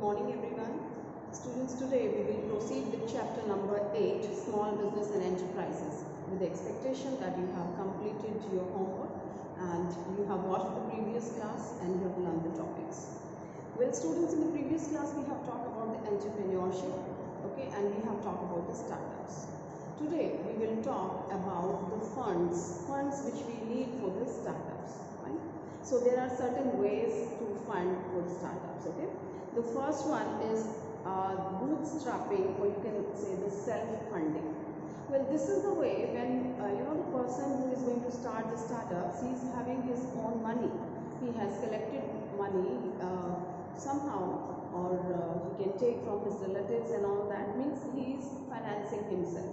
Good morning everyone. Students, today we will proceed with chapter number 8, Small Business and Enterprises, with the expectation that you have completed your homework and you have watched the previous class and you have learned the topics. Well students, in the previous class we have talked about the entrepreneurship, okay, and we have talked about the startups. Today we will talk about the funds which we need for the startups, right? So there are certain ways to fund for the startups, okay? The first one is bootstrapping, or you can say the self-funding. Well, this is the way when the person who is going to start the startup, he is having his own money. He has collected money somehow, or he can take from his relatives and all that. Means he is financing himself.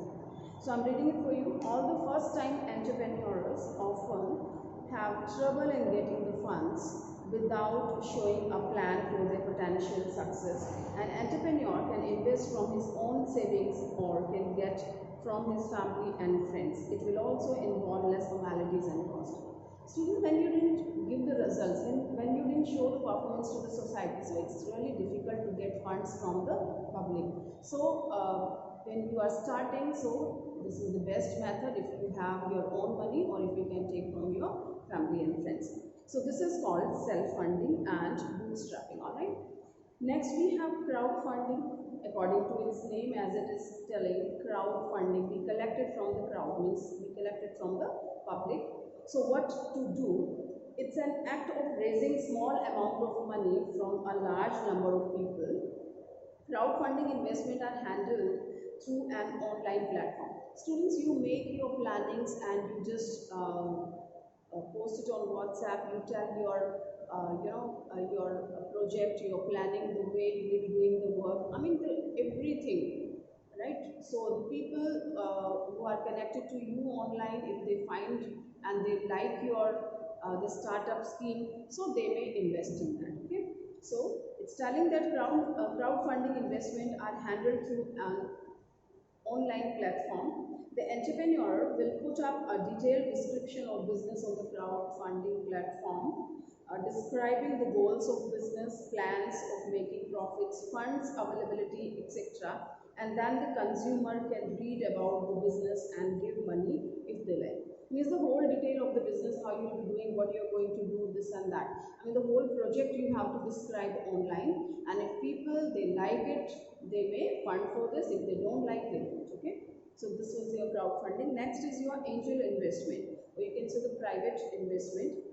So I'm reading it for you. All the first-time entrepreneurs often have trouble in getting the funds without showing a plan for their potential success. An entrepreneur can invest from his own savings or can get from his family and friends. It will also involve less formalities and cost. Students, when you didn't give the results, when you didn't show the performance to the society, so it's really difficult to get funds from the public. So when you are starting, so this is the best method if you have your own money or if you can take from your family and friends. So this is called self-funding and bootstrapping, alright. Next we have crowdfunding. According to its name, as it is telling, crowdfunding, we collected from the crowd, means we collected from the public. So what to do? It's an act of raising small amount of money from a large number of people. Crowdfunding investment are handled through an online platform. Students, you make your plannings and you just post it on WhatsApp. You tell your your project, your planning, the way you will be doing the work. I mean, everything, right? So the people who are connected to you online, if they find and they like your the startup scheme, so they may invest in that. Okay, so it's telling that crowdfunding investment are handled through an online platform. The entrepreneur will put up a detailed description of business on the crowdfunding platform, describing the goals of business, plans of making profits, funds availability, etc. And then the consumer can read about the business and give money if they like. Means the whole detail of the business, how you will be doing, what you are going to do, this and that. I mean, the whole project you have to describe online, and if people they like it, they may fund for this. If they don't like, they don't. Okay, so this was your crowdfunding. Next is your angel investment, or you can say the private investment.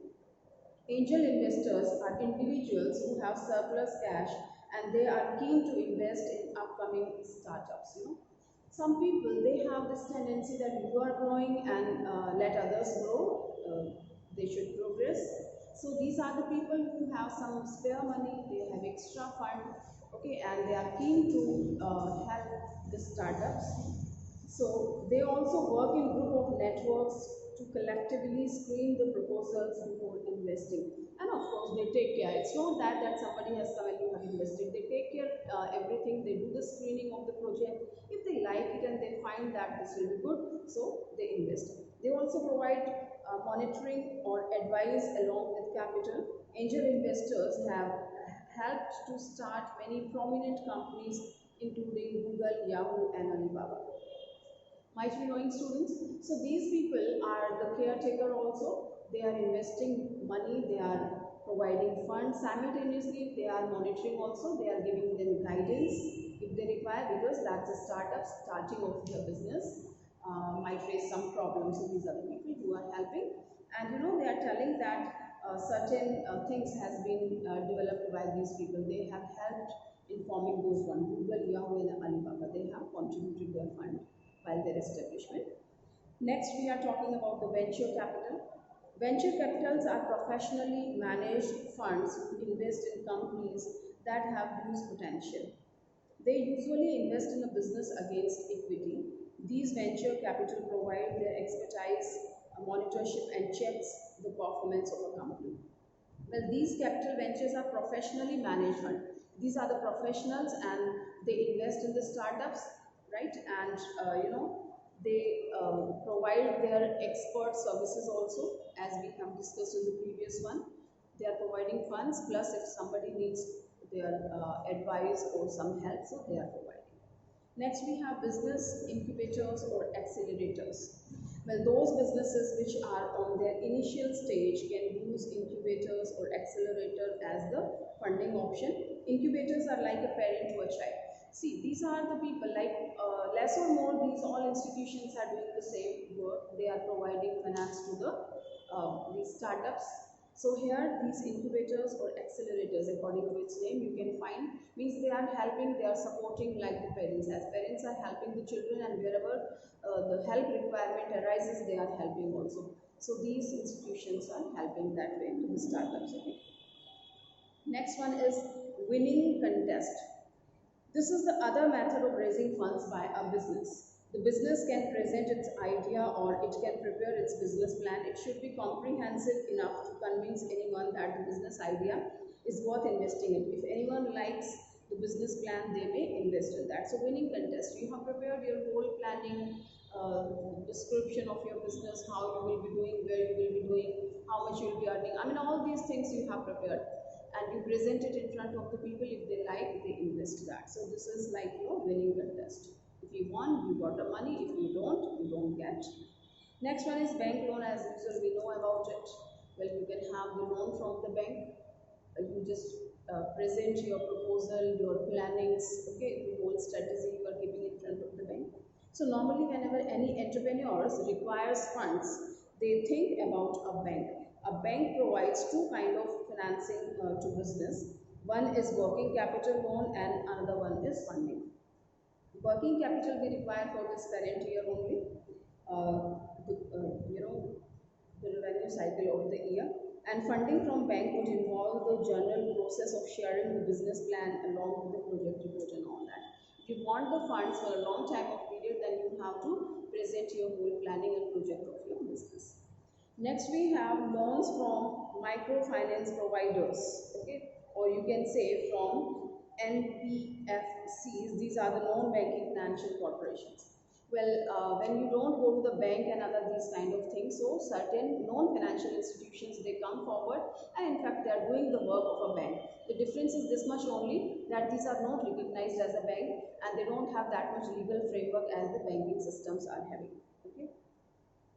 Angel investors are individuals who have surplus cash and they are keen to invest in upcoming startups. Some people, they have this tendency that you are growing and let others grow. They should progress. So these are the people who have some spare money, they have extra fund, okay, and they are keen to help the startups. So they also work in group of networks to collectively screen the proposals before investing. And of course, they take care. It's not that somebody has come and you have invested. They take care everything. They do the screening of the project. If they like it and they find that this will be good, so they invest. They also provide monitoring or advice along with capital. Angel investors have helped to start many prominent companies including Google, Yahoo and Alibaba. Might be knowing students. So these people are the caretaker also. They are investing money, they are providing funds. Simultaneously, they are monitoring also. They are giving them guidance if they require, because that's a startup starting of their business. Might face some problems. So these are the people who are helping. And they are telling that certain things has been developed by these people. They have helped in forming those one. Google, Yahoo and Alibaba. They have contributed their fund while their establishment. Next, we are talking about the venture capital. Venture capitals are professionally managed funds who invest in companies that have huge potential. They usually invest in a business against equity. These venture capital provide their expertise, monitorship and checks the performance of a company. Well, these capital ventures are professionally managed fund. These are the professionals and they invest in the startups, right? And they provide their expert services also, as we have discussed in the previous one. They are providing funds, plus if somebody needs their advice or some help, so they are providing. Next, we have business incubators or accelerators. Well, those businesses which are on their initial stage can use incubators or accelerator as the funding option. Incubators are like a parent to a child. See, these are the people like less or more these all institutions are doing the same work. They are providing finance to these startups. So here these incubators or accelerators, according to its name, you can find means they are helping, they are supporting like the parents. As parents are helping the children, and wherever the help requirement arises, they are helping also. So these institutions are helping that way to the startups. Okay. Next one is winning contest. This is the other method of raising funds by a business. The business can present its idea or it can prepare its business plan. It should be comprehensive enough to convince anyone that the business idea is worth investing in. If anyone likes the business plan, they may invest in that. So winning contest, you have prepared your whole planning, description of your business, how you will be doing, where you will be doing, how much you will be earning. I mean, all these things you have prepared and you present it in front of the people. If they like, they invest that. So this is like your winning contest. If you won, you got the money. If you don't get. Next one is bank loan. As usual, we know about it. Well, you can have the loan from the bank. You just present your proposal, your plannings, okay, the whole strategy you are keeping in front of the bank. So normally whenever any entrepreneurs requires funds, they think about a bank. A bank provides two kind of financing to business. One is working capital loan and another one is funding. Working capital we require for this current year only, you know, the revenue cycle of the year. And funding from bank would involve the general process of sharing the business plan along with the project report and all that. If you want the funds for a long time of period, then you have to present your whole planning and project of your business. Next, we have loans from microfinance providers, okay, or you can say from NBFCs. These are the non-banking financial corporations. Well, when you don't go to the bank and other these kind of things, so certain non-financial institutions, they come forward and in fact they are doing the work of a bank. The difference is this much only, that these are not recognized as a bank and they don't have that much legal framework as the banking systems are having. Okay,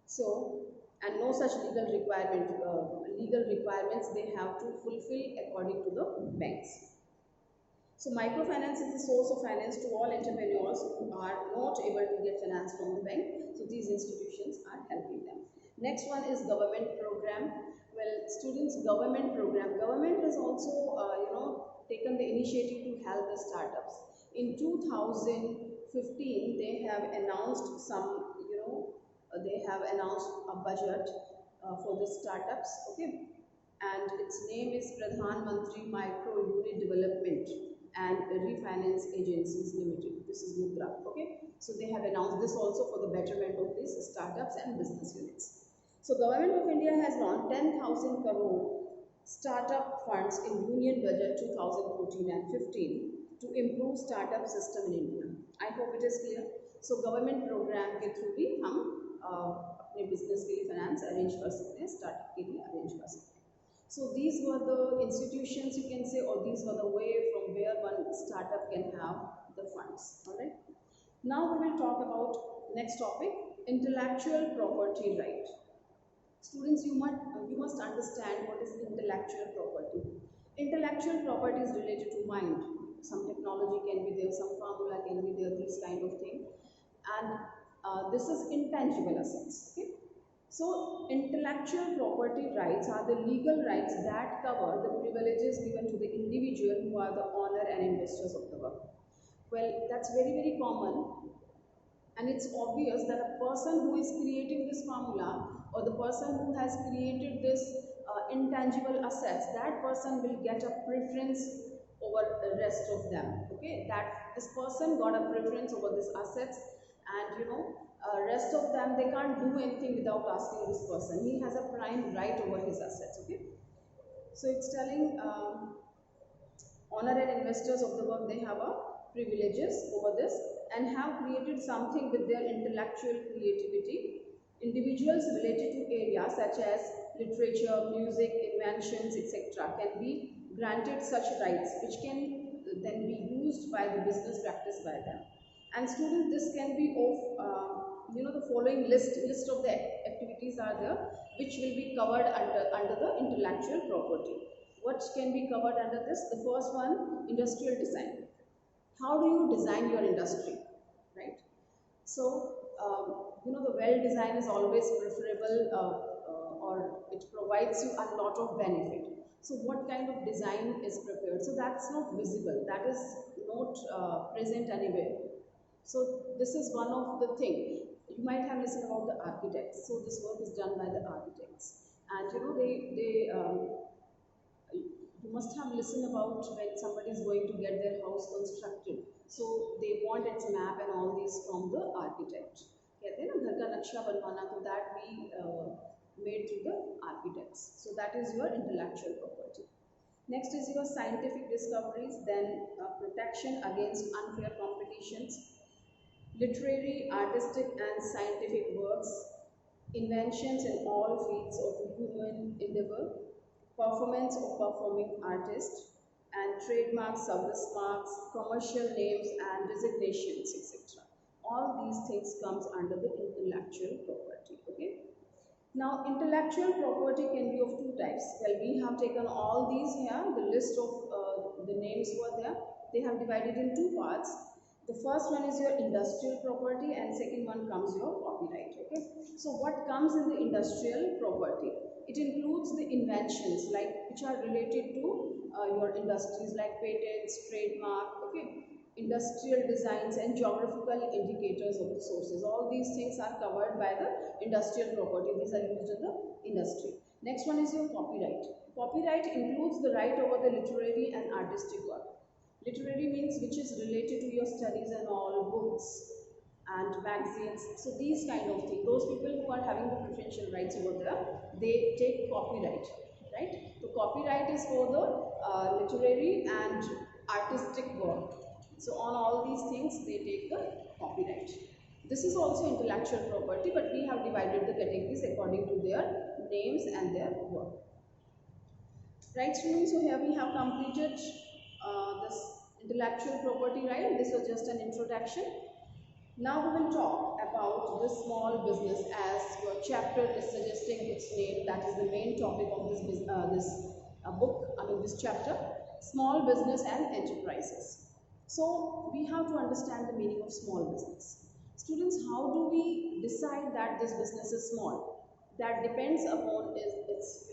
so and no such legal requirements they have to fulfill according to the banks. So microfinance is the source of finance to all entrepreneurs who are not able to get finance from the bank. So these institutions are helping them. Next one is government program. Well, students, government program. Government has also, taken the initiative to help the startups. In 2015, they have announced some, they have announced a budget for the startups. Okay, and its name is Pradhan Mantri Micro Unit Development and Refinance Agencies Limited. This is Mudra. Okay, so they have announced this also for the betterment of these startups and business units. So Government of India has launched 10,000 crore startup funds in Union Budget 2014 and 15 to improve startup system in India. I hope it is clear. So government program के through भी हम अपने business के लिए finance arrange कर सकते हैं, startup के लिए arrange कर सकते हैं. So these were the institutions, you can say, or these were the way from where one startup can have the funds. All right. Now we will talk about next topic, intellectual property right. Students, you must understand what is intellectual property. Intellectual property is related to mind. Some technology can be there, some formula can be there, this kind of thing. And this is intangible assets. Okay? So, intellectual property rights are the legal rights that cover the privileges given to the individual who are the owner and investors of the work. Well, that's very, very common. And it's obvious that a person who is creating this formula or the person who has created this intangible assets, that person will get a preference over the rest of them. Okay, that this person got a preference over these assets, and rest of them, they can't do anything without asking this person. He has a prime right over his assets. Okay, so it's telling owner and investors of the work, they have a privileges over this and have created something with their intellectual creativity. Individuals related to areas such as literature, music, inventions, etc. can be granted such rights, which can then be used by the business practice by them. And students, this can be of the following list of the activities are there, which will be covered under the intellectual property. What can be covered under this? The first one, industrial design. How do you design your industry, right? So the well design is always preferable, or it provides you a lot of benefit. So what kind of design is prepared? So that's not visible, that is not present anywhere. So this is one of the thing. You might have listened about the architects. So this work is done by the architects, and you must have listened about when somebody is going to get their house constructed. So they want its map and all these from the architect. कहते हैं ना घर का नक्शा बनवाना, तो that we made through the architects. So that is your intellectual property. Next is your scientific discoveries, then protection against unfair competitions, literary, artistic and scientific works, inventions in all fields of human endeavor, performance of performing artists, and trademarks, service marks, commercial names and designations, etc. All these things comes under the intellectual property. Okay. Now, intellectual property can be of two types. Well, we have taken all these here, the list of the names were there. They have divided in two parts. The first one is your industrial property and second one comes your copyright. Okay. So what comes in the industrial property? It includes the inventions which are related to your industries, like patents, trademark, okay, industrial designs and geographical indicators of the sources. All these things are covered by the industrial property. These are used in the industry. Next one is your copyright. Copyright includes the right over the literary and artistic work. Literary means which is related to your studies and all, books and magazines. So these kind of things, those people who are having the preferential rights over there, they take copyright, right? So copyright is for the literary and artistic work. So on all these things, they take the copyright. This is also intellectual property, but we have divided the categories according to their names and their work. Right, students? So here we have completed this intellectual property right. This was just an introduction. Now we will talk about the small business, as your chapter is suggesting its name. That is the main topic of this book. I mean this chapter, small business and enterprises. So we have to understand the meaning of small business. Students, how do we decide that this business is small? That depends upon its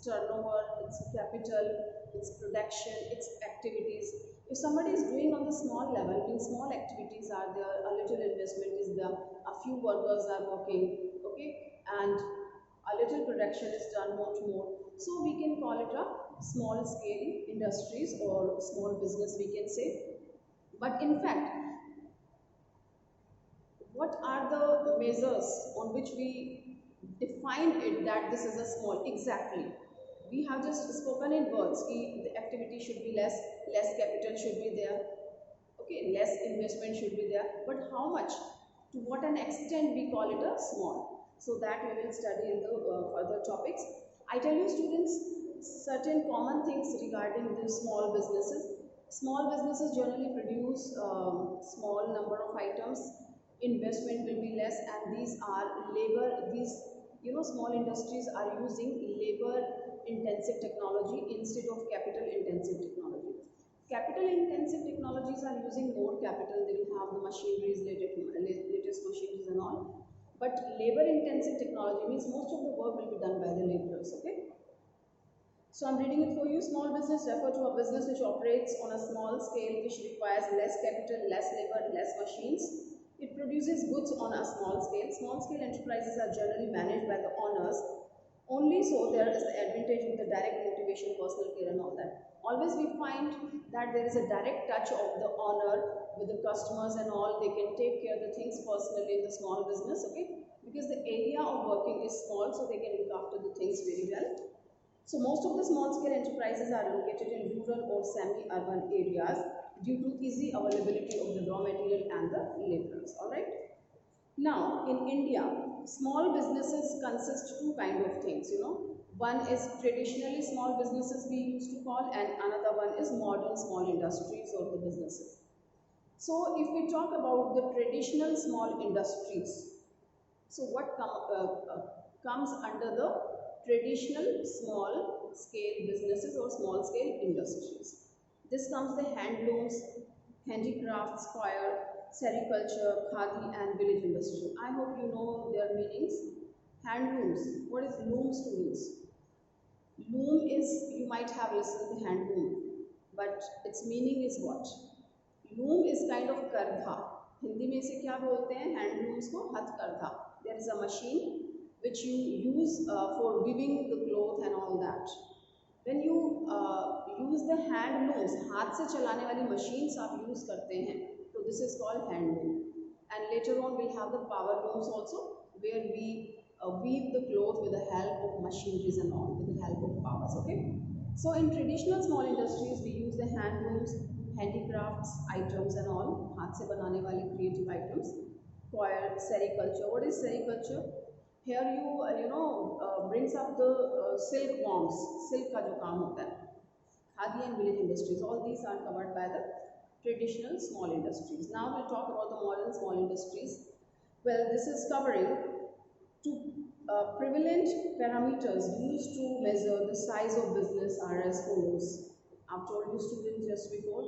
turnover, its capital, its production, its activities. If somebody is doing on the small level, when small activities are there, a little investment is there, a few workers are working, okay, and a little production is done more to more. So we can call it a small scale industries or small business, we can say. But in fact, what are the measures on which we define it that this is a small? Exactly. We have just spoken in words. The activity should be less capital should be there, okay, less investment should be there. But how much? To what an extent we call it a small? So that we will study in the further topics. I tell you students, certain common things regarding the small businesses. Small businesses generally produce small number of items. Investment will be less, and these are labor. These small industries are using labor intensive technology instead of capital intensive technology. Capital intensive technologies are using more capital. They will have the machineries, latest machineries and all. But labor intensive technology means most of the work will be done by the laborers. Okay. So I'm reading it for you. Small business refer to a business which operates on a small scale, which requires less capital, less labor, less machines. It produces goods on a small scale. Small scale enterprises are generally managed by the owners. Only so there is the advantage of the direct motivation, personal care and all that. Always we find that there is a direct touch of the owner with the customers and all. They can take care of the things personally in the small business, okay? Because the area of working is small, so they can look after the things very well. So most of the small scale enterprises are located in rural or semi-urban areas due to easy availability of the raw material and the laborers. Alright. Now in India, small businesses consist two kind of things, One is traditionally small businesses we used to call, and another one is modern small industries or the businesses. So if we talk about the traditional small industries, so what comes under the traditional small scale businesses or small scale industries? This comes the handlooms, handicrafts, coir, sericulture, khadi and village industry. I hope you know their meanings. Handlooms, what is looms to means? Loom is, you might have listened to handloom, but its meaning is what? Loom is kind of kardha. Hindi में इसे क्या बोलते हैं? Handlooms को हथकरघा. There is a machine which you use for weaving the cloth and all that. When you use the handlooms, हाथ से चलाने वाली machines आप use करते हैं, तो this is called handloom. And later on we'll have the power looms also, where we weave the cloth with the help of machineries and all, with the help of powers. Okay. So in traditional small industries, we use the handlooms, handicrafts items and all, हाथ से बनाने वाले creative items. Coir, sericulture. What is sericulture? Here you brings up the silkworms, silk का जो काम होता है. Khadi and village industries. All these are covered by the traditional small industries. Now we'll talk about the modern small industries. Well, this is covering two prevalent parameters used to measure the size of business are as follows. I've told you students just before.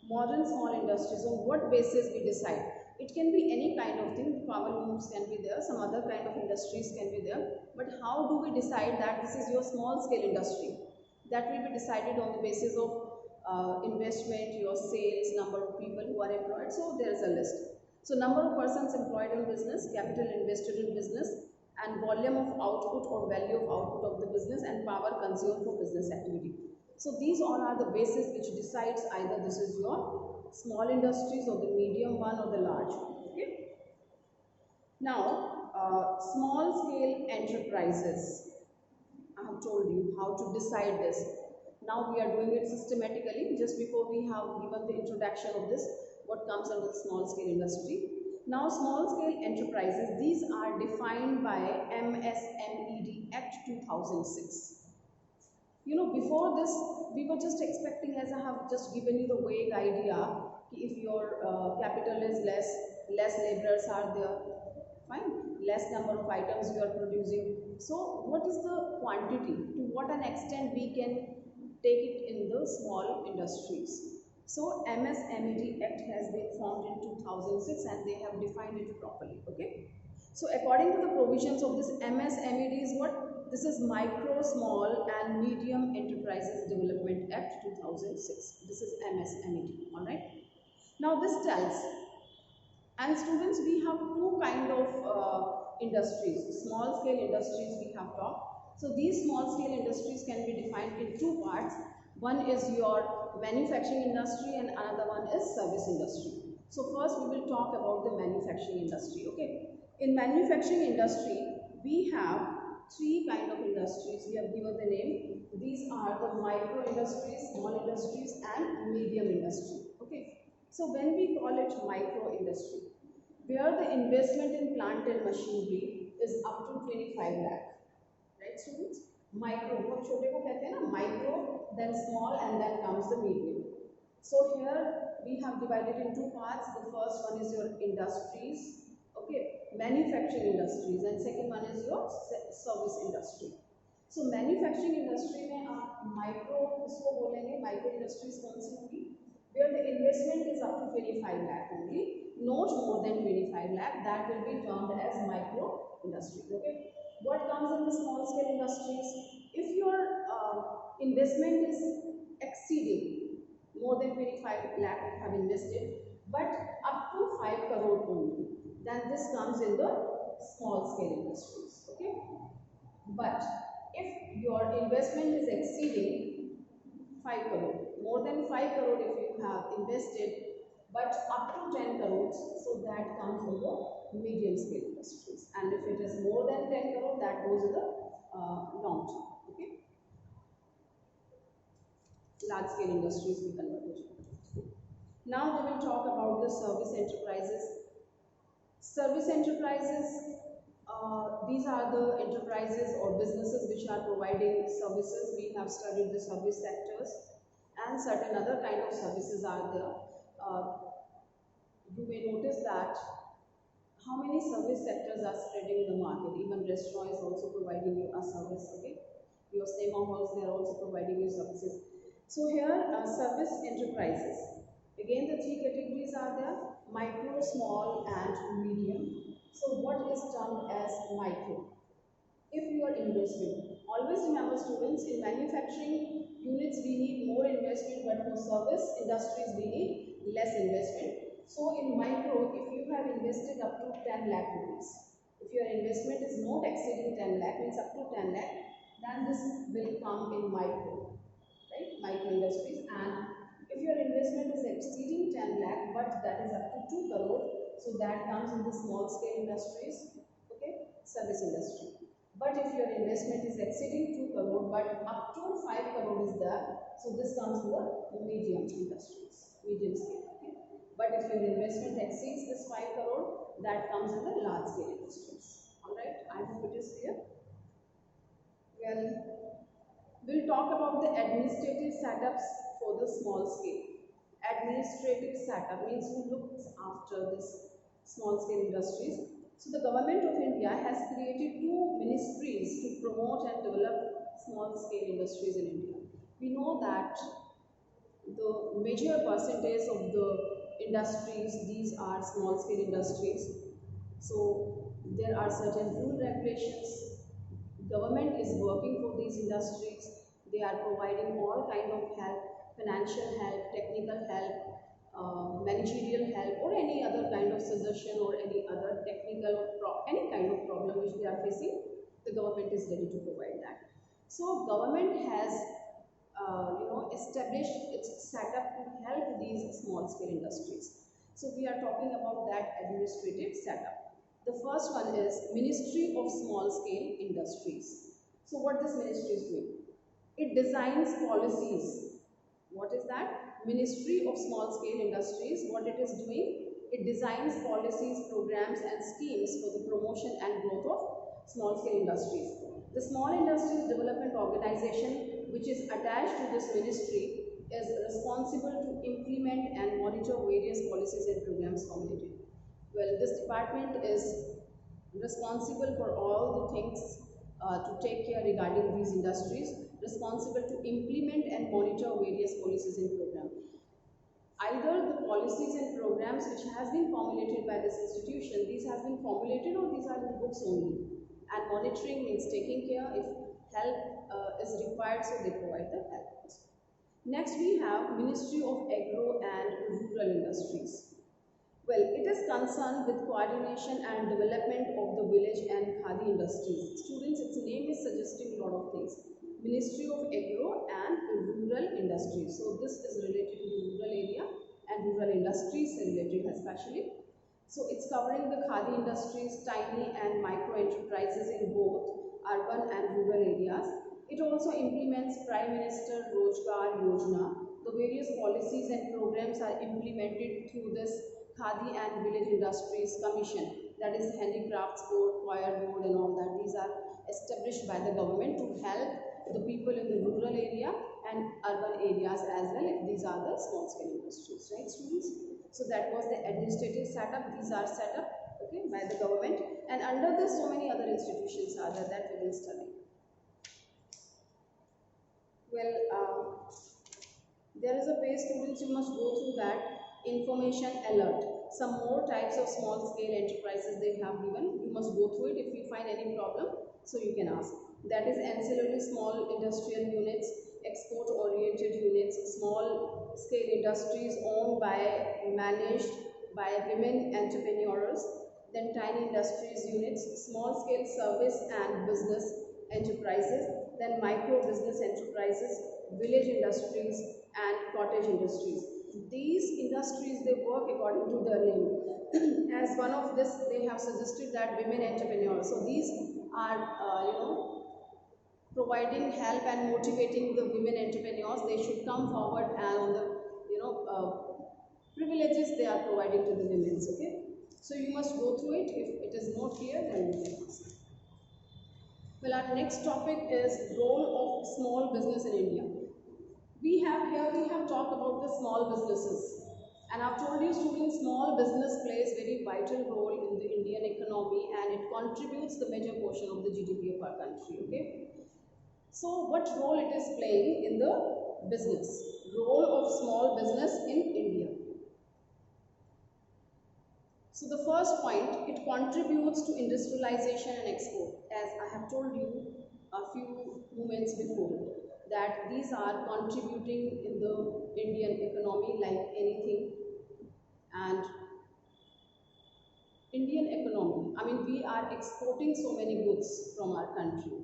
Modern small industries, on what basis we decide? It can be any kind of thing. Power looms can be there, some other kind of industries can be there. But how do we decide that this is your small scale industry? That will be decided on the basis of investment, your sales, number of people who are employed. So there is a list. So number of persons employed in business, capital invested in business, and volume of output or value of output of the business, and power consumed for business activity. So these all are the basis which decides either this is your small industries or the medium one or the large one. Okay. Now, small scale enterprises. I have told you how to decide this. Now we are doing it systematically. Just before we have given the introduction of this, what comes under the small scale industry. Now small scale enterprises, these are defined by MSMED Act 2006. You know, before this, we were just expecting, as I have just given you the vague idea, if your capital is less laborers are there, fine, less number of items you are producing. So what is the quantity? To what an extent we can take it in the small industries? So MSMED Act has been formed in 2006 and they have defined it properly. Okay. So according to the provisions of this MSMED is what? This is Micro, Small and Medium Enterprises Development Act 2006. This is MSMED. Alright. Now this tells, and students, we have two kind of industries. Small scale industries we have talked. So these small scale industries can be defined in two parts. One is your manufacturing industry and another one is service industry. So first we will talk about the manufacturing industry. Okay. In manufacturing industry, we have three kind of industries. We have given the name. These are the micro industries, small industries and medium industry. Okay. So when we call it micro industry, where the investment in plant and machinery is up to 25 lakh. Right students? Micro, बहुत छोटे को कहते हैं ना, micro, then small and then comes the medium. So here we have divided in two parts. The first one is your industries, okay, manufacturing industries, and second one is your service industry. So manufacturing industry में आप micro इसको बोलेंगे, micro industries कौन सी होगी? Where the investment is up to 25 lakh only, not more than 25 lakh, that will be termed as micro industry. Okay. What comes in the small scale industries? If your investment is exceeding more than 25 lakh have invested, but up to 5 crore only, then this comes in the small scale industries. Okay. But if your investment is exceeding 5 crore, more than 5 crore if you have invested, but up to 10 crores, so that comes in the medium scale industries. And if it is more than 10 crore, that goes in the long term. Okay. Large scale industries we convert it. Now we will talk about the service enterprises. Service enterprises, These are the enterprises or businesses which are providing services. We have studied the service sectors, and certain other kind of services are there. You may notice that how many service sectors are spreading in the market. Even restaurant is also providing you a service, okay? Your cinema halls, they are also providing you services. So here, service enterprises. Again, the three categories are there: micro, small, and medium. So what is termed as micro? If you are investing, always remember students, in manufacturing units we need more investment, but for service industries we need less investment. So in micro, if you have invested up to 10 lakh rupees, if your investment is not exceeding 10 lakh, means up to 10 lakh, then this will come in micro, right? Micro industries. And if your investment is exceeding 10 lakh, but that is up to 2 crore, so that comes in the small scale industries, okay, service industry. But if your investment is exceeding 2 crore, but up to 5 crore is there, so this comes in the medium industries, medium scale, okay. But if your investment exceeds this 5 crore, that comes in the large scale industries. Alright, I hope it is clear. Well, we'll talk about the administrative setups for the small scale. Administrative setup means who looks after this small scale industries. So the government of India has created two ministries to promote and develop small scale industries in India. We know that the major percentage of the industries, these are small scale industries. So there are certain rule regulations. Government is working for these industries. They are providing all kind of help, financial help, technical help, managerial help, or any other kind of suggestion, or any other technical or any kind of problem which they are facing. The government is ready to provide that. So government has established its setup to help these small scale industries. So we are talking about that administrative setup. The first one is Ministry of Small Scale Industries. So what this ministry is doing? It designs policies. What is that? Ministry of Small Scale Industries. What it is doing? It designs policies, programs and schemes for the promotion and growth of small scale industries. The Small Industries Development Organization, which is attached to this ministry, is responsible to implement and monitor various policies and programs formulated. Well, this department is responsible for all the things to take care regarding these industries, responsible to implement and monitor various policies and programs. Either the policies and programs which has been formulated by this institution, these have been formulated, or these are in the books only. And monitoring means taking care. If help is required, so they provide the help. Next we have Ministry of Agro and Rural Industries. Well, it is concerned with coordination and development of the village and khadi industries. Students, its name is suggesting a lot of things. Ministry of Agro and Rural Industries. So this is related to the rural area, and rural industries related especially. So it's covering the khadi industries, tiny and micro enterprises in both urban and rural areas. It also implements Prime Minister Rozgar Yojana. The various policies and programs are implemented through this Khadi and Village Industries Commission, that is Handicrafts Board, Coir Board and all that. These are established by the government to help the people in the rural area and urban areas as well. These are the small scale industries, right students? So that was the administrative setup. These are set up, okay, by the government, and under this so many other institutions are there that we will study. Well, there is a page, students, you must go through that. Information alert. Some more types of small scale enterprises they have given. You must go through it. If you find any problem, so you can ask. That is ancillary small industrial units, export oriented units, small scale industries owned by, managed by women entrepreneurs, then tiny industries units, small scale service and business enterprises, then micro business enterprises, village industries and cottage industries. These industries, they work according to their name. As one of this, they have suggested that women entrepreneurs. So these are, providing help and motivating the women entrepreneurs. They should come forward and on the, privileges they are providing to the women. Okay. So you must go through it. If it is not clear, then you can ask. Well, our next topic is role of small business in India. We have talked about the small businesses, and I've told you students, small business plays very vital role in the Indian economy, and it contributes the major portion of the GDP of our country. Okay, so what role it is playing in the business? Role of small business in India. So the first point, it contributes to industrialization and export. As I have told you a few moments before, that these are contributing in the Indian economy like anything. And Indian economy, I mean, we are exporting so many goods from our country.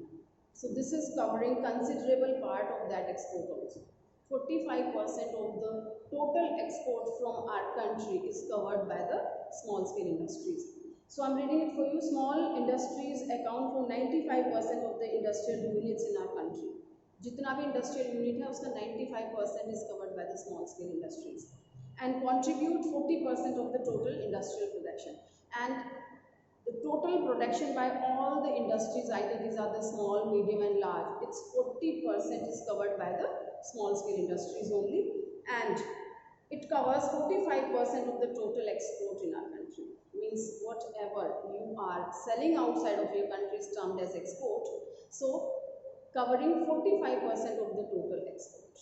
So this is covering considerable part of that export also. 45% of the total export from our country is covered by the small scale industries. So I'm reading it for you. Small industries account for 95% of the industrial units in our country. जितना भी industrial unit है उसका 95% is covered by the small scale industries and contribute 40% of the total industrial production. And the total production by all the industries, either these are the small, medium and large, it's 40% is covered by the small scale industries only, and it covers 45% of the total export in our country. Means whatever you are selling outside of your country is termed as export. So covering 45% of the total export.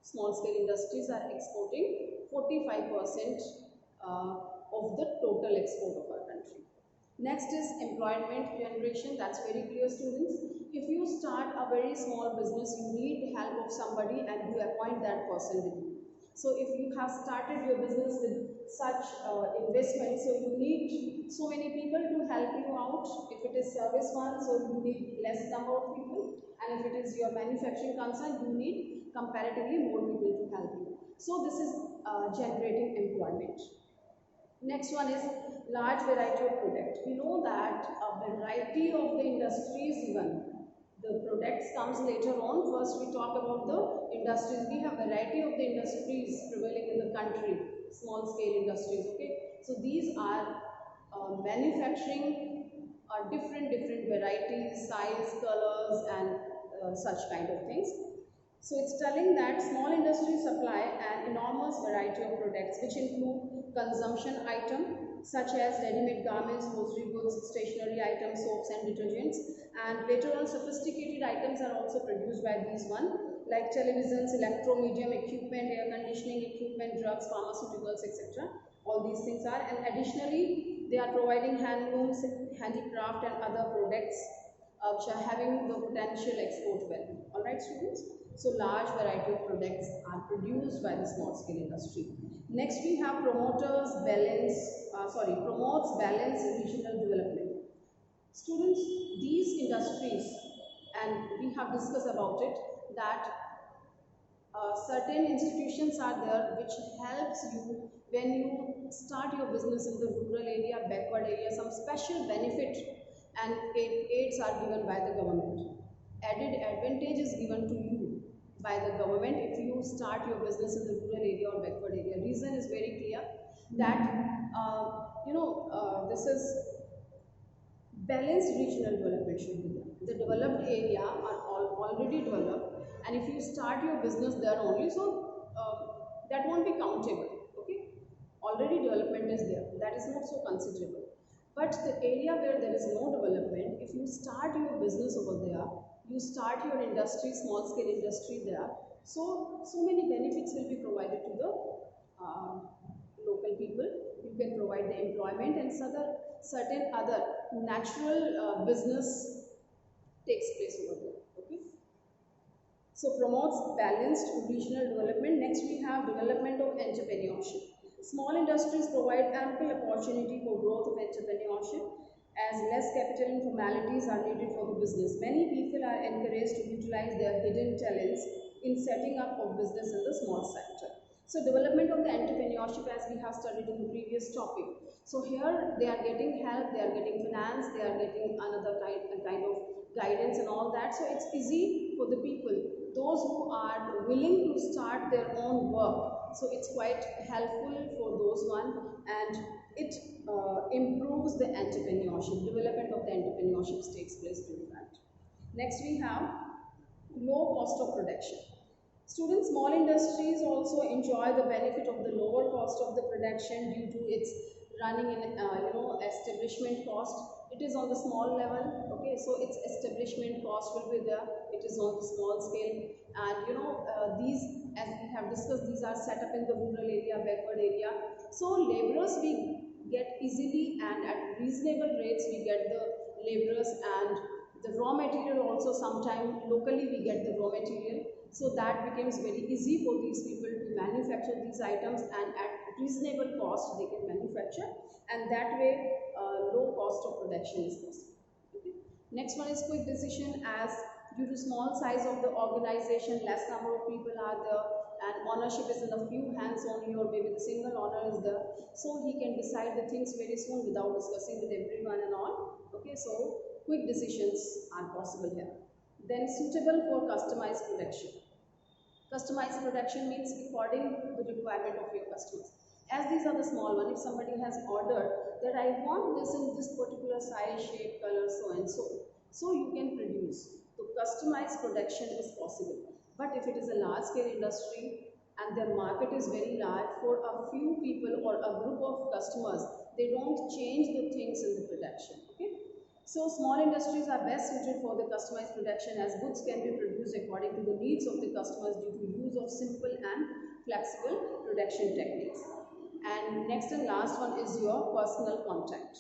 Small scale industries are exporting 45% of the total export of our country. Next is employment generation. That's very clear, students. If you start a very small business, you need help of somebody and you appoint that person with you. So if you have started your business with such investment, so you need so many people to help you out. If it is service one, so you need less number of people, and if it is your manufacturing concern, you need comparatively more people to help you. So this is generating employment. Next one is large variety of products. We know that a variety of the industries, even the products comes later on. First we talk about the industries. We have variety of the industries prevailing in the country, small scale industries. Okay, so these are manufacturing different varieties, size, colors and such kind of things. So it's telling that small industries supply an enormous variety of products which include consumption items such as ready-made garments, grocery goods, stationery items, soaps and detergents, and later on sophisticated items are also produced by these one like televisions, electro-medium equipment, air conditioning equipment, drugs, pharmaceuticals, etc. All these things are, and additionally they are providing handlooms, handicraft and other products which are having the potential export value. Alright students? So large variety of products are produced by the small scale industry. Next we have promotes balanced regional development. Students, these industries, and we have discussed about it, that certain institutions are there which helps you when you start your business in the rural area, backward area, some special benefit and aids are given by the government. Added advantage is given to you by the government if you start your business in the rural area or backward area. Reason is very clear that this is balanced regional development should be there. The developed area are already developed, and if you start your business there only, so that won't be countable. Okay, already development is there, that is not so considerable. But the area where there is no development, if you start your business over there, you start your industry, small scale industry there, so many benefits will be provided to the local people. You can provide the employment and certain other natural business takes place over there. Okay, so promotes balanced regional development. Next we have development of entrepreneurship. Small industries provide ample opportunity for growth of entrepreneurship as less capital and formalities are needed for the business. Many people are encouraged to utilize their hidden talents in setting up of business in the small sector. So development of the entrepreneurship, as we have studied in the previous topic. So here they are getting help, they are getting finance, they are getting another kind of guidance and all that. So it's easy for the people, those who are willing to start their own work, So it's quite helpful for those one, and it improves the entrepreneurship, development of the entrepreneurship takes place through that. Next we have low cost of production. Students, small industries also enjoy the benefit of the lower cost of the production due to its running in establishment cost. It is on the small level, okay, so its establishment cost will be there. It is on the small scale, and these, as we have discussed, these are set up in the rural area, backward area. So laborers we get easily, and at reasonable rates we get the laborers, and the raw material also sometime locally we get the raw material. So that becomes very easy for these people to manufacture these items, and at reasonable cost they can manufacture, and that way low cost of production is possible. Okay. Next one is quick decision, as due to small size of the organization, less number of people are there, and ownership is in a few hands only, or maybe the single owner is there, so he can decide the things very soon without discussing with everyone and all. Okay, so quick decisions are possible here. Then suitable for customized production. Customized production means according to the requirement of your customers. As these are the small one, if somebody has ordered that I want this in this particular size, shape, color, so and so, so you can produce. So customized production is possible. But if it is a large scale industry and their market is very large, for a few people or a group of customers, they don't change the things in the production. Okay. So small industries are best suited for the customized production, as goods can be produced according to the needs of the customers due to use of simple and flexible production techniques. And next and last one is your personal contact.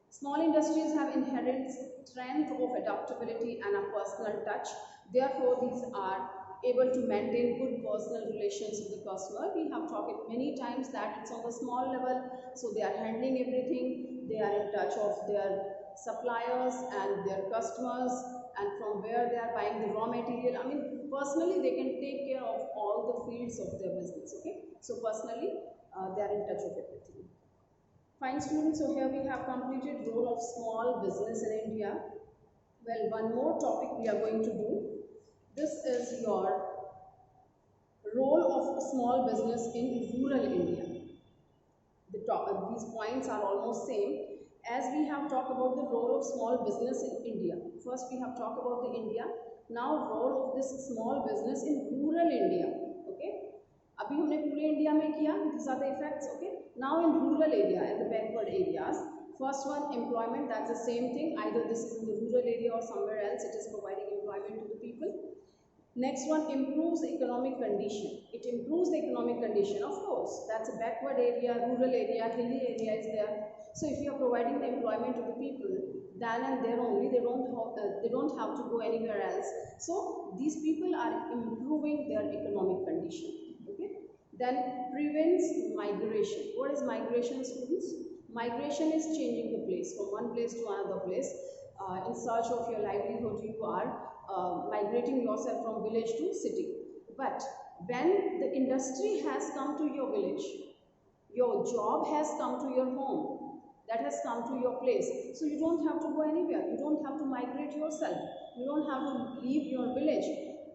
Small industries have inherent strength of adaptability and a personal touch. Therefore, these are able to maintain good personal relations with the customer. We have talked many times that it's on the small level, so they are handling everything. They are in touch of their suppliers and their customers, and from where they are buying the raw material. I mean, personally they can take care of all the fields of their business. Okay, so personally they are in touch with everything. Fine students, so here we have completed role of small business in India. Well, one more topic we are going to do. This is your role of small business in rural India. These points are almost same, as we have talked about the role of small business in India. First we have talked about the India, now role of this small business in rural India. Okay, abhi humne pure India mein kiya, these are the effects. Okay, now in rural area and the backward areas, first one, employment, that's the same thing, either this is in the rural area or somewhere else, it is providing employment to the people. Next one, improves economic condition. It improves the economic condition, of course. That's a backward area, rural area, hilly area is there. So if you are providing the employment to the people, then and there only, they don't have to go anywhere else. So these people are improving their economic condition. Okay. Then prevents migration. What is migration, students? Migration is changing the place from one place to another place. In search of your livelihood, you are migrating yourself from village to city. But when the industry has come to your village, your job has come to your home, that has come to your place, so you don't have to go anywhere, you don't have to migrate yourself, you don't have to leave your village,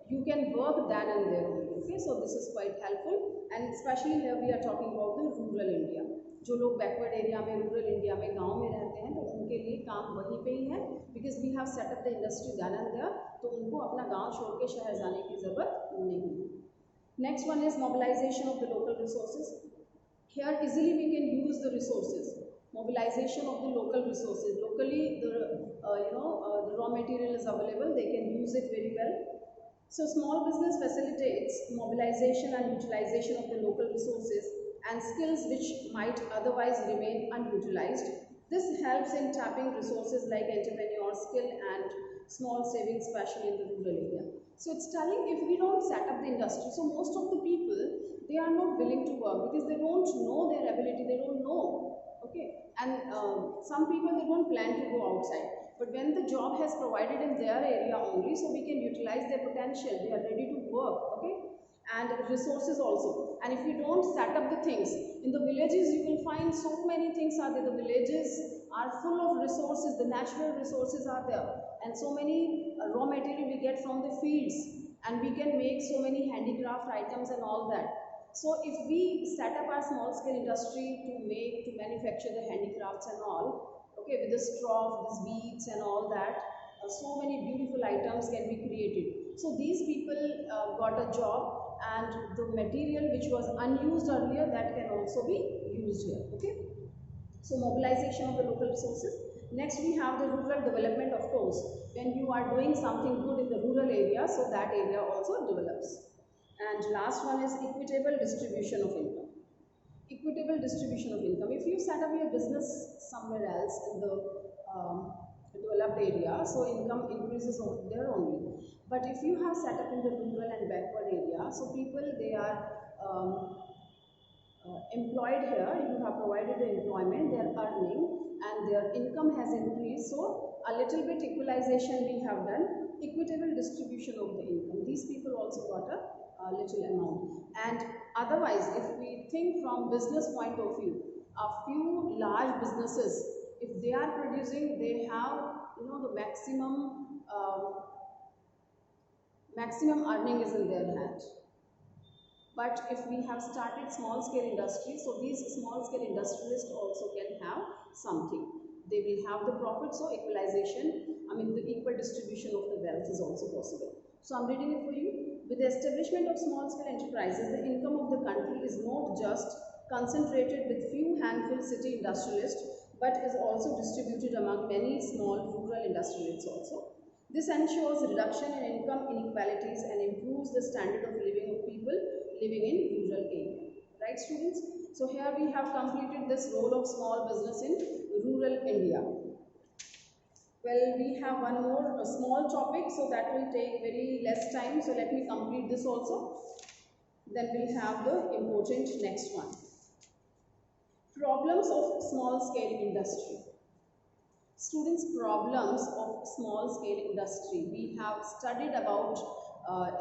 you can work then and there only. Okay, so this is quite helpful, and especially here we are talking about the rural India. जो लोग backward area में, rural India में, गांव में रहते हैं, तो उनके लिए काम वहीं पे ही है, because we have set up the industry then and there, तो उनको अपना गांव छोड़ के शहर जाने की ज़रूरत नहीं है. Next one is mobilisation of the local resources. Here easily we can use the resources. Mobilization of the local resources. Locally the raw material is available, they can use it very well. So small business facilitates mobilization and utilization of the local resources and skills which might otherwise remain unutilized. This helps in tapping resources like entrepreneur skill and small savings, especially in the rural area. So it's telling, if we don't set up the industry, so most of the people, they are not willing to work because they don't know their ability, they don't know. Okay, and some people, they don't plan to go outside, but when the job has provided in their area only, so we can utilize their potential, they are ready to work. Okay, and resources also. And if you don't set up the things in the villages, you will find so many things are there. The villages are full of resources, the natural resources are there, and so many raw material we get from the fields, and we can make so many handicraft items and all that. So if we set up our small scale industry to manufacture the handicrafts and all, okay, with the straw, these beads and all that, so many beautiful items can be created. So these people got a job, and the material which was unused earlier, that can also be used here, okay. So mobilization of the local resources. Next we have the rural development, of course. When you are doing something good in the rural area, so that area also develops. And last one is equitable distribution of income. Equitable distribution of income. If you set up your business somewhere else in the developed area, so income increases over there only. But if you have set up in the rural and backward area, so people, they are employed here, you have provided the employment, they are earning and their income has increased. So a little bit equalization we have done, equitable distribution of the income. These people also got a little amount. And otherwise, if we think from business point of view, a few large businesses, if they are producing, they have, you know, the maximum earning is in their hand. But if we have started small scale industry, so these small scale industrialists also can have something. They will have the profit, so equalization, I mean the equal distribution of the wealth is also possible. So I'm reading it for you. With the establishment of small scale enterprises, the income of the country is not just concentrated with few handful city industrialists, but is also distributed among many small rural industrialists also. This ensures reduction in income inequalities and improves the standard of living of people living in rural area. Right, students? So here we have completed this role of small business in rural India. Well, we have one more small topic, so that will take very less time. So let me complete this also. Then we'll have the important next one. Problems of small scale industry. Students, problems of small scale industry. We have studied about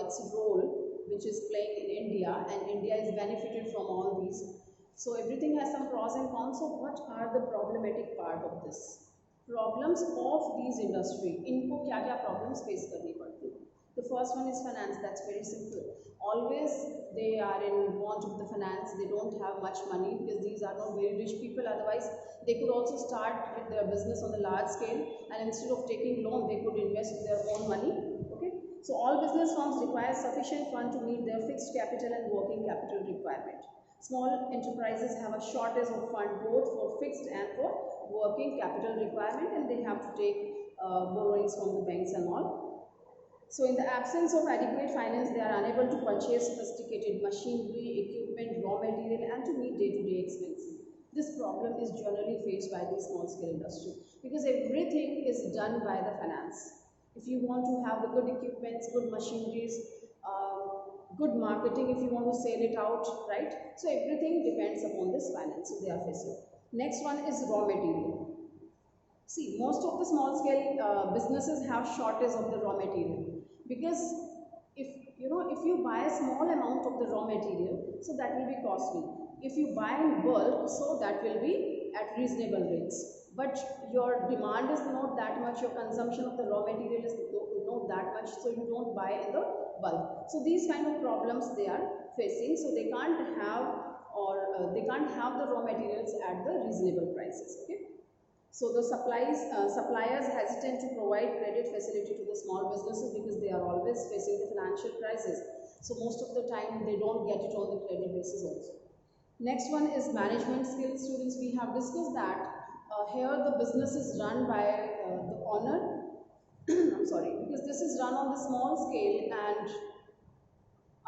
its role which is playing in India, and India is benefited from all these. So everything has some pros and cons. So what are the problematic part of this? Problems of these industry. इनको क्या क्या problems face करनी पड़ती है? The first one is finance. That's very simple. Always they are in want of the finance. They don't have much money because these are not very rich people. Otherwise, they could also start with their business on a large scale, and instead of taking loan, they could invest their own money. Okay. So all business firms require sufficient fund to meet their fixed capital and working capital requirement. Small enterprises have a shortage of fund both for fixed and for working capital requirement, and they have to take borrowings from the banks and all. So in the absence of adequate finance, they are unable to purchase sophisticated machinery, equipment, raw material, and to meet day-to-day expenses. This problem is generally faced by the small scale industry because everything is done by the finance. If you want to have the good equipments, good machineries, good marketing, if you want to sell it out, right? So everything depends upon this finance, so they are facing. Next one is raw material. See, most of the small scale businesses have shortage of the raw material because if you buy a small amount of the raw material, so that will be costly. If you buy in bulk, so that will be at reasonable rates. But your demand is not that much, your consumption of the raw material is not that much, so you don't buy in the bulk. So these kind of problems they are facing, so they can't have they can't have the raw materials at the reasonable prices. Okay. So the suppliers hesitant to provide credit facility to the small businesses because they are always facing the financial crisis. So most of the time they don't get it on the credit basis also. Next one is management skills. Students, we have discussed that here the business is run by the owner. I'm sorry, because this is run on the small scale and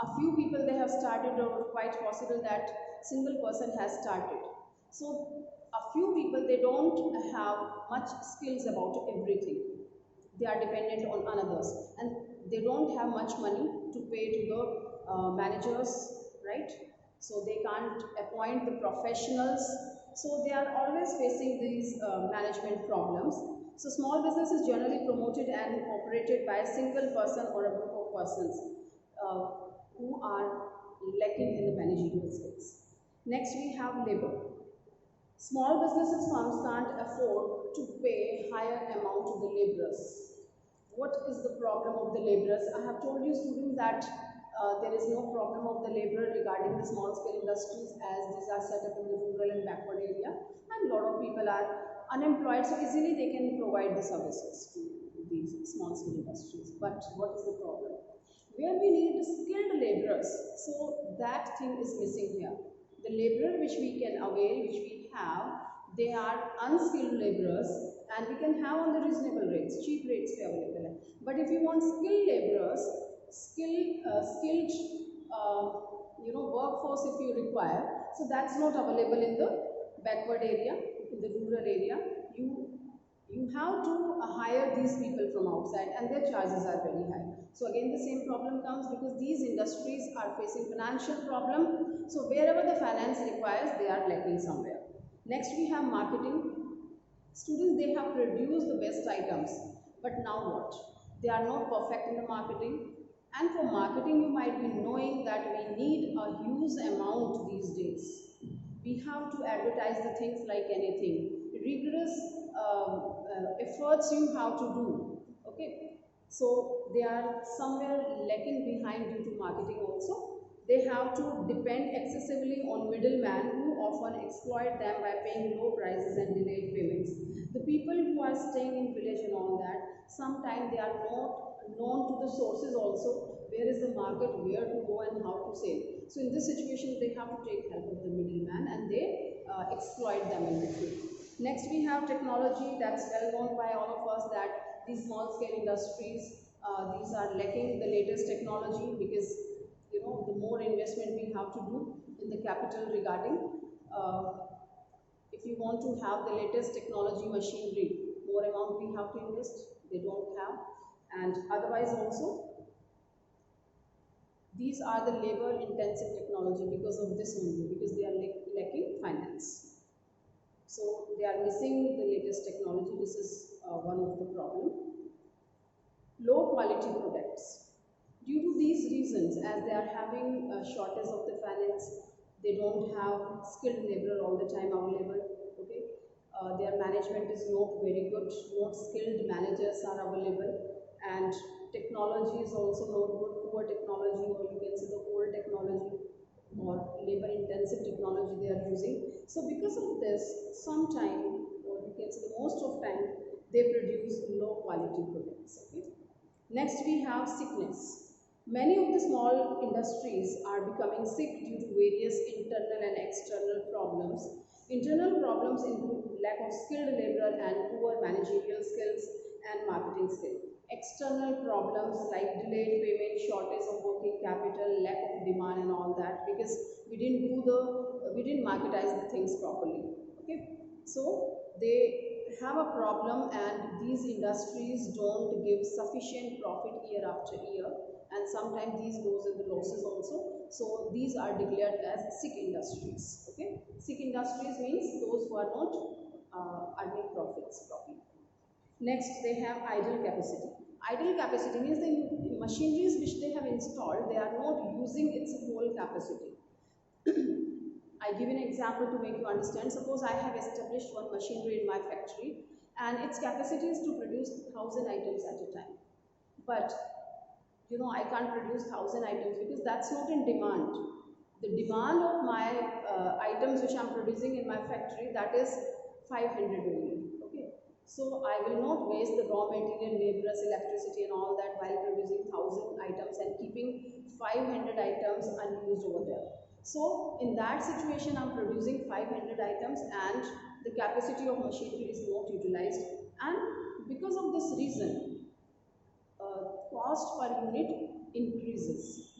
a few people they have started, or quite possible that single person has started. So a few people, they don't have much skills about everything. They are dependent on others and they don't have much money to pay to the managers, right? So they can't appoint the professionals. So they are always facing these management problems. So small business is generally promoted and operated by a single person or a group of persons who are lacking in the managerial skills. Next we have labor. Small businesses firms can't afford to pay higher amount to the laborers. What is the problem of the laborers? I have told you, students, that there is no problem of the labor regarding the small scale industries, as these are set up in the rural and backward area, and a lot of people are unemployed, so easily they can provide the services to these small scale industries. But what is the problem? Where we need skilled laborers, so that thing is missing here. The laborer which we can avail, which we have, they are unskilled laborers, and we can have on the reasonable rates, cheap rates available. But if you want skilled laborers, skilled workforce if you require, so that's not available in the backward area, in the rural area. You have to hire these people from outside, and their charges are very high. So again the same problem comes, because these industries are facing financial problem, so wherever the finance requires, they are lacking somewhere. Next we have marketing. Students, they have produced the best items, but now what? They are not perfect in the marketing. And for marketing, you might be knowing that we need a huge amount these days. We have to advertise the things like anything. Rigorous efforts you have to do. Okay, so they are somewhere lacking behind due to marketing also. They have to depend excessively on middlemen who often exploit them by paying low prices and delayed payments. The people who are staying in village and all that, sometimes they are not known to the sources also, where is the market, where to go and how to sell. So in this situation, they have to take help of the middleman, and they exploit them in between. Next we have technology. That's well known by all of us that these small scale industries, these are lacking the latest technology, because the more investment we have to do in the capital regarding, if you want to have the latest technology machinery, more amount we have to invest, they don't have. And otherwise also, these are the labor intensive technology because of this only, because they are lacking finance. So they are missing the latest technology. This is one of the problem. Low quality products. Due to these reasons, as they are having a shortage of the finance, they don't have skilled labor all the time available. Okay, their management is not very good. Not skilled managers are available, and technology is also not good. Poor technology, or you can say the old technology or labor intensive technology they are using. So because of this, sometime, or you can say the most of time, they produce low quality products. Okay. Next we have sickness. Many of the small industries are becoming sick due to various internal and external problems. Internal problems include lack of skilled labor and poor managerial skills and marketing skills. External problems like delayed payment, shortage of working capital, lack of demand and all that, because we didn't marketize the things properly. Okay, so they have a problem, and these industries don't give sufficient profit year after year, and sometimes these goes in the losses also. So these are declared as sick industries. Okay, sick industries means those who are not earning profits properly. Next, they have idle capacity. Idle capacity means the machineries which they have installed, they are not using its whole capacity. I give an example to make you understand. Suppose I have established one machinery in my factory, and its capacity is to produce 1,000 items at a time. But I can't produce 1,000 items because that's not in demand. The demand of my items which I'm producing in my factory, that is 500 only. Okay, so I will not waste the raw material, laborers, electricity and all that while producing 1,000 items and keeping 500 items unused over there. So in that situation, I'm producing 500 items and the capacity of machinery is not utilized, and because of this reason, cost per unit increases.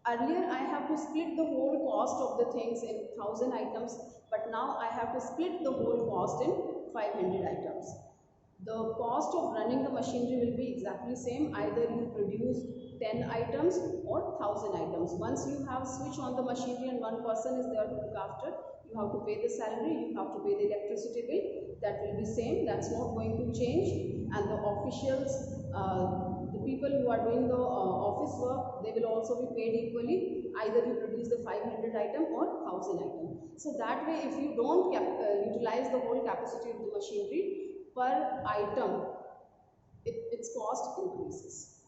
Earlier, I have to split the whole cost of the things in 1,000 items, but now I have to split the whole cost in 500 items. The cost of running the machinery will be exactly same, either you produce 10 items or 1,000 items. Once you have switch on the machinery and one person is there to look after, you have to pay the salary, you have to pay the electricity bill, that will be same, that's not going to change. And the officials, the people who are doing the office work, they will also be paid equally, either you produce the 500 item or 1,000 item. So that way, if you don't utilize the whole capacity of the machinery, per item, its cost increases.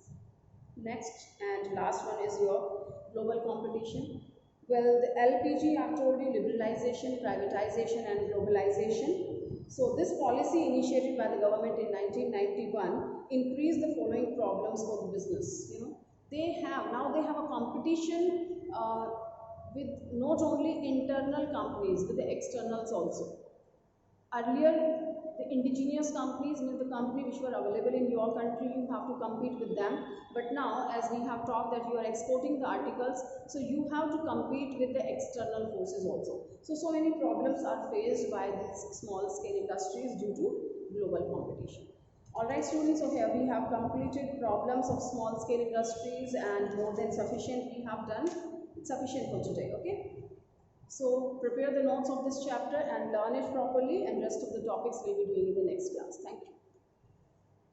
Next and last one is your global competition? Well, the LPG, I've told you, liberalization, privatization and globalization. So this policy initiated by the government in 1991 increased the following problems for the business. Now they have a competition with not only internal companies, with the externals also. Earlier, the indigenous companies, means the company which were available in your country, you have to compete with them. But now, as we have talked that you are exporting the articles, so you have to compete with the external forces also. So many problems are faced by these small scale industries due to global competition. Alright students, so here we have completed problems of small scale industries and more than sufficient we have done. It's sufficient for today, okay? So prepare the notes of this chapter and learn it properly, and rest of the topics we'll be doing in the next class. Thank you.